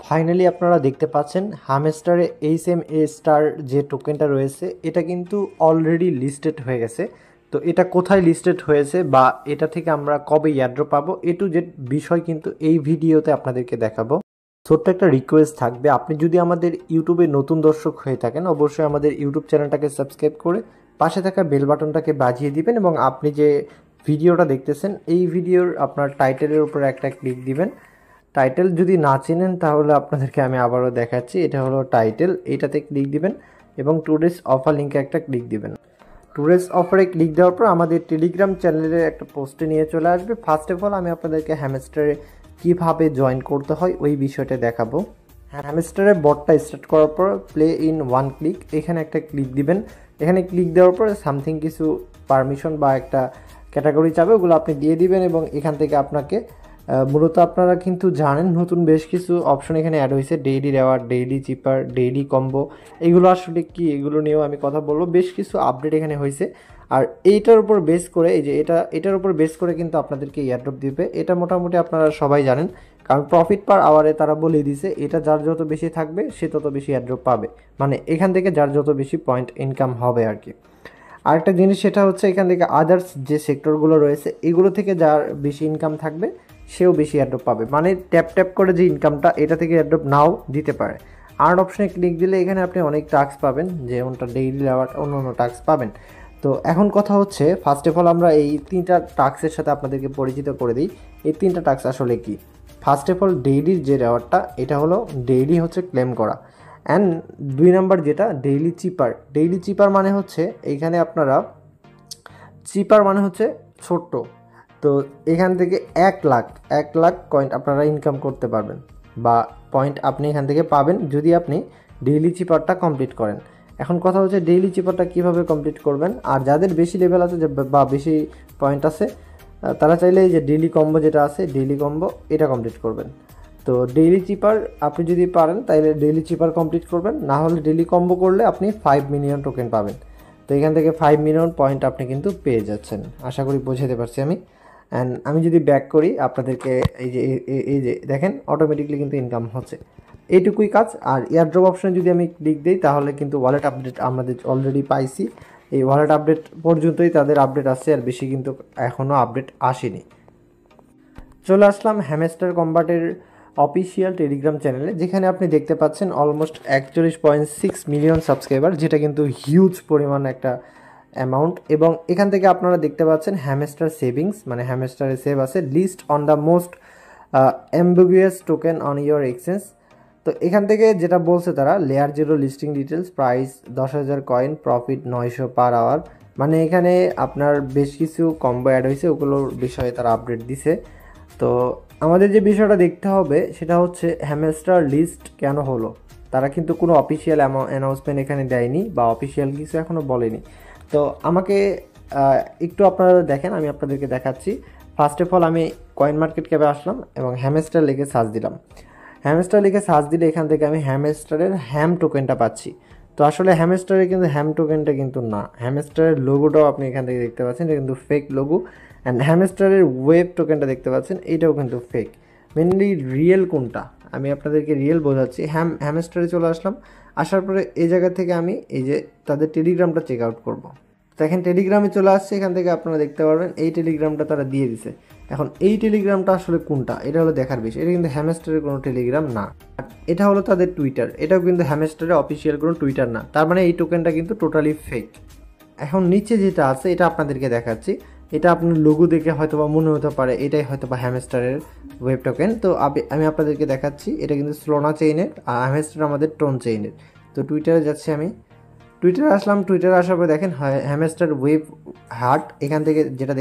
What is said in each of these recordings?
Finally আপনারা দেখতে পাচ্ছেন হামস্টারে HMA স্টার যে টোকেনটা রয়েছে এটা কিন্তু অলরেডি লিস্টেড হয়ে গেছে। তো এটা কোথায় লিস্টেড হয়েছে বা এটা থেকে আমরা কবে এয়ারড্রপ পাবো এ টু জেড বিষয় কিন্তু এই ভিডিওতে আপনাদেরকে দেখাবো। ছোট্ট একটা রিকোয়েস্ট থাকবে, আপনি যদি আমাদের ইউটিউবে নতুন দর্শক হয়ে থাকেন অবশ্যই আমাদের ইউটিউব চ্যানেলটাকে সাবস্ক্রাইব করে পাশে থাকা বেল বাটনটাকে বাজিয়ে দিবেন এবং আপনি যে ভিডিওটা দেখতেছেন এই ভিডিওর আপনার টাইটেলের উপর একটা ক্লিক দিবেন। টাইটেল যদি না চেনেন তাহলে আপনাদেরকে আমি আবারও দেখাচ্ছি, এটা হলো টাইটেল, এটাতে ক্লিক দিবেন এবং টুডেস অফার লিঙ্কে একটা ক্লিক দিবেন। টুডেস অফারে ক্লিক দেওয়ার পর আমাদের টেলিগ্রাম চ্যানেলের একটা পোস্টে নিয়ে চলে আসবে। ফার্স্ট অফ অল আমি আপনাদেরকে হ্যামস্টারে কীভাবে জয়েন করতে হয় ওই বিষয়টা দেখাবো। হ্যামস্টারের বটটা স্টার্ট করার পর প্লে ইন ওয়ান ক্লিক এখানে একটা ক্লিক দিবেন। এখানে ক্লিক দেওয়ার পর সামথিং কিছু পারমিশন বা একটা ক্যাটাগরি চাবে, ওগুলো আপনি দিয়ে দিবেন এবং এখান থেকে আপনাকে মূলত আপনারা কিন্তু জানেন নতুন বেশ কিছু অপশন এখানে অ্যাড হয়েছে, ডেইলি রেওয়ার্ড, ডেইলি চিপার, ডেইলি কম্বো। এগুলো আসলে কি, এগুলো নিয়েও আমি কথা বলবো। বেশ কিছু আপডেট এখানে হয়েছে আর এইটার উপর বেস করে এই যে এটার উপর বেস করে কিন্তু আপনাদেরকে এয়ারড্রপ দিবে। এটা মোটামুটি আপনারা সবাই জানেন, কারণ প্রফিট পার আওয়ারে তারা বলে দিছে এটা যার যত বেশি থাকবে সে তত বেশি এয়ারড্রপ পাবে, মানে এখান থেকে যার যত বেশি পয়েন্ট ইনকাম হবে আর কি। আরেকটা জিনিস সেটা হচ্ছে এখান থেকে আদার্স যে সেক্টরগুলো রয়েছে এগুলো থেকে যার বেশি ইনকাম থাকবে সেও বেশি এয়ারড্রপ পাবে, মানে ট্যাপ ট্যাপ করে যে ইনকামটা এটা থেকে এয়ারড্রপ নাও দিতে পারে। আর্ন অপশনে ক্লিক দিলে এখানে আপনি অনেক টাস্ক পাবেন, যেমনটা ডেইলি লেওয়ার অন্য অন্য টাস্ক পাবেন। তো এখন কথা হচ্ছে ফার্স্ট অফ অল আমরা এই তিনটা টাস্কের সাথে আপনাদেরকে পরিচিত করে দিই। এই তিনটা টাস্ক আসলে কি। ফার্স্ট অফ অল ডেইলির যে রেওয়ার্ডটা এটা হলো ডেইলি হচ্ছে ক্লেম করা, অ্যান্ড 2 নাম্বার যেটা ডেইলি চিপার। ডেইলি চিপার মানে হচ্ছে এইখানে আপনারা চিপার মানে হচ্ছে ছোট্ট, তো এখান থেকে 1 লাখ পয়েন্ট আপনারা ইনকাম করতে পারবেন বা পয়েন্ট আপনি এখান থেকে পাবেন যদি আপনি ডেইলি চিপারটা কমপ্লিট করেন। এখন কথা হচ্ছে ডেইলি চিপারটা কীভাবে কমপ্লিট করবেন, আর যাদের বেশি লেভেল আছে বা বেশি পয়েন্ট আছে তারা চাইলে এই যে ডেইলি কম্বো যেটা আছে ডেইলি কম্বো এটা কমপ্লিট করবেন। তো ডেইলি চিপার আপনি যদি পারেন তাহলে ডেইলি চিপার কমপ্লিট করবেন, না হলে ডেইলি কম্বো করলে আপনি 5 মিলিয়ন টোকেন পাবেন। তো এখান থেকে 5 মিলিয়ন পয়েন্ট আপনি কিন্তু পেয়ে যাচ্ছেন, আশা করি বোঝাতে পারছি আমি। অ্যান্ড আমি যদি ব্যাক করি আপনাদেরকে এই যে দেখেন অটোমেটিকলি কিন্তু ইনকাম হচ্ছে, এইটুকুই কাজ। আর এয়ারড্রপ অপশনে যদি আমি ক্লিক দিই তাহলে কিন্তু ওয়ালেট আপডেট আমাদের অলরেডি পাইছি, এই ওয়ালেট আপডেট পর্যন্তই তাদের আপডেট আসছে, আর বেশি কিন্তু এখনও আপডেট আসেনি। চলে আসলাম হ্যামস্টার কম্বাটের অফিসিয়াল টেলিগ্রাম চ্যানেলে, যেখানে আপনি দেখতে পাচ্ছেন অলমোস্ট 41.6 মিলিয়ন সাবস্ক্রাইবার, যেটা কিন্তু হিউজ পরিমাণ একটা অ্যামাউন্ট। এবং এখান থেকে আপনারা দেখতে পাচ্ছেন হ্যামস্টার সেভিংস, মানে হ্যামস্টারে সেভ আছে list on the most ambiguous token on your exchange. তো এখান থেকে যেটা বলছে তারা layer 0 listing details, price 10,000 coin, profit 900 per hour, মানে এখানে আপনার বেশ কিছু কম্বো অ্যাড হয়েছে, ওগুলোর বিষয়ে তারা আপডেট দিছে। তো আমাদের যে বিষয়টা দেখতে হবে সেটা হচ্ছে হ্যামস্টার লিস্ট কেন হলো। তারা কিন্তু কোনো অফিসিয়াল অ্যানাউন্সমেন্ট এখানে দেয়নি বা অফিসিয়াল কিছু এখনও বলেনি। তো আমাকে একটু আপনারা দেখেন, আমি আপনাদেরকে দেখাচ্ছি। ফার্স্ট অফ অল আমি কয়েন মার্কেট ক্যাপে আসলাম এবং হ্যামস্টার লিখে সার্চ দিলাম। হ্যামস্টার লিখে সার্চ দিলে এখান থেকে আমি হ্যামস্টারের হ্যাম টোকেনটা পাচ্ছি। তো আসলে হ্যামস্টারের কিন্তু হ্যাম টোকেনটা কিন্তু না, হ্যামস্টারের লোগোটাও আপনি এখান থেকে দেখতে পাচ্ছেন, এটা কিন্তু ফেক লোগো। অ্যান্ড হ্যামস্টারের ওয়েব টোকেনটা দেখতে পাচ্ছেন এইটাও কিন্তু ফেক। মেনলি রিয়েল কোনটা আমি আপনাদেরকে রিয়েল বোঝাচ্ছি। হ্যামস্টারে চলে আসলাম, আসার পরে এই জায়গা থেকে আমি এই যে তাদের টেলিগ্রামটা চেক আউট করবো। তো এখন টেলিগ্রামে চলে আসছে, এখান থেকে আপনারা দেখতে পারবেন এই টেলিগ্রামটা তারা দিয়ে দিছে। এখন এই টেলিগ্রামটা আসলে কোনটা এটা হলো দেখার বিষয়, এটা কিন্তু হ্যামস্টারের কোনো টেলিগ্রাম না। এটা হলো তাদের টুইটার, এটাও কিন্তু হ্যামস্টারের অফিসিয়াল কোনো টুইটার না, তার মানে এই টোকেনটা কিন্তু টোটালি ফেক। এখন নিচে যেটা আছে এটা আপনাদেরকে দেখাচ্ছি, এটা আপনার লোগো দেখে হয়তো বা মনে হতে পারে এটাই হয়তো বা হ্যামস্টারের ওয়েব টোকেন। তো আমি আপনাদেরকে দেখাচ্ছি এটা কিন্তু স্লোনা চেইনের, আর হ্যামস্টার আমাদের টোন চেইনের। তো টুইটারে যাচ্ছি, আমি টুইটারে আসলাম। টুইটারে আসার পর দেখেন হ্যামস্টার ওয়েব হার্ট, এখান থেকে যেটা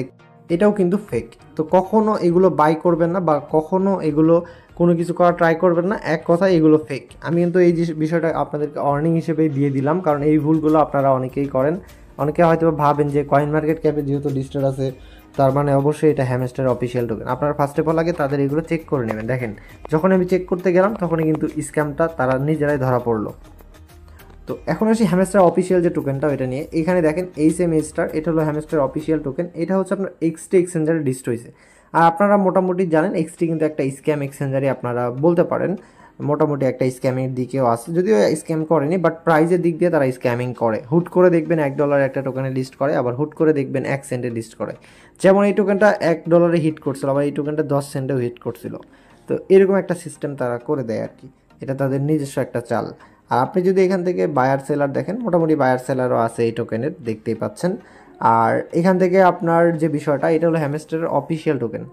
এটাও কিন্তু ফেক। তো কখনও এগুলো বাই করবেন না বা কখনও এগুলো কোনো কিছু করা ট্রাই করবেন না, এক কথায় এগুলো ফেক। আমি কিন্তু এই যে বিষয়টা আপনাদেরকে ওয়ার্নিং হিসেবেই দিয়ে দিলাম, কারণ এই ভুলগুলো আপনারা অনেকেই করেন। অনেকে হয়তো ভাবেন যে কয়েন মার্কেট ক্যাপে যেহেতু লিস্টেড আছে তার মানে অবশ্যই এটা হ্যামস্টারের অফিসিয়াল টোকেন। আপনারা ফার্স্ট অফ অল আগে তাদের এগুলো চেক করে নেবেন। দেখেন যখন আমি চেক করতে গেলাম তখনই কিন্তু স্ক্যামটা তারা নিজেরাই ধরা পড়লো। তো এখন আসি হ্যামস্টার অফিসিয়াল যে টোকেনটা এটা নিয়ে। এখানে দেখেন HMA স্টার, এটা হলো হ্যামস্টার অফিসিয়াল টোকেন। এটা হচ্ছে আপনার এক্সটি এক্সচেঞ্জারে লিস্ট হয়েছে। আর আপনারা মোটামুটি জানেন এক্সটি কিন্তু একটা স্ক্যাম এক্সচেঞ্জারই আপনারা বলতে পারেন। মোটামুটি একটা স্ক্যামের দিকেও আছে, যদিও স্ক্যাম করেনি, বাট প্রাইজের দিক দিয়ে তারা স্ক্যামিং করে। হুট করে দেখবেন $1 একটা টোকেনে লিস্ট করে, আবার হুট করে দেখবেন 1 সেন্টে লিস্ট করে। যেমন এই টোকেনটা $1 হিট করছিল, আবার এই টোকেনটা 10 সেন্টেও হিট করছিল। তো এরকম একটা সিস্টেম তারা করে দেয় আর কি, এটা তাদের নিজস্ব একটা চাল। আর আপনি যদি এখান থেকে বায়ার সেলার দেখেন, মোটামুটি বায়ার সেলারও আছে এই টোকেনের, দেখতেই পাচ্ছেন। আর এখান থেকে আপনার যে বিষয়টা, এটা হলো হ্যামস্টারের অফিসিয়াল টোকেন।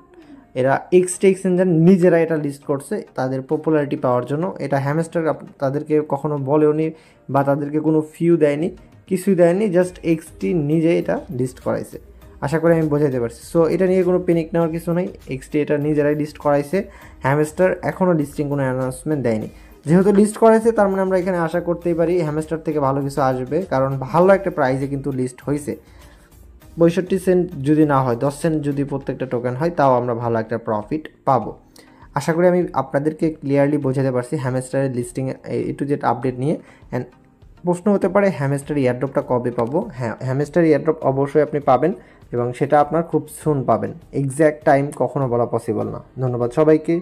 এরা এক্সটি এক্সচেঞ্জার নিজেরা এটা লিস্ট করছে তাদের পপুলারিটি পাওয়ার জন্য। এটা হ্যামস্টার তাদেরকে কখনো বলেওনি বা তাদেরকে কোনো ফিউ দেয়নি, কিছুই দেয়নি, জাস্ট এক্সটি নিজে এটা লিস্ট করাইছে। আশা করি আমি বোঝাতে পারছি। সো এটা নিয়ে কোনো পেনিক নেওয়ার কিছু নেই, এক্সটি এটা নিজেরাই লিস্ট করাইছে। হ্যামস্টার এখনও লিস্টিং কোনো অ্যানাউন্সমেন্ট দেয়নি। যেহেতু লিস্ট করাইছে, তার মানে আমরা এখানে আশা করতেই পারি হ্যামস্টার থেকে ভালো কিছু আসবে, কারণ ভালো একটা প্রাইসে কিন্তু লিস্ট হয়েছে। 62 সেন্ট যদি না হয়, 10 সেন্ট যদি প্রত্যেকটা টোকেন হয়, তাও আমরা ভালো একটা প্রফিট পাবো। আশা করি আমি আপনাদেরকে ক্লিয়ারলি বোঝাতে পারছি হ্যামস্টারের লিস্টিং টু জেড আপডেট নিয়ে। অ্যান্ড প্রশ্ন হতে পারে হ্যামস্টার ইয়ারড্রপটা কবে পাবো? হ্যাঁ, হ্যামস্টার ইয়ারড্রপ অবশ্যই আপনি পাবেন, এবং সেটা আপনার খুব সুন পাবেন। এক্স্যাক্ট টাইম কখনো বলা পসিবল না। ধন্যবাদ সবাইকে।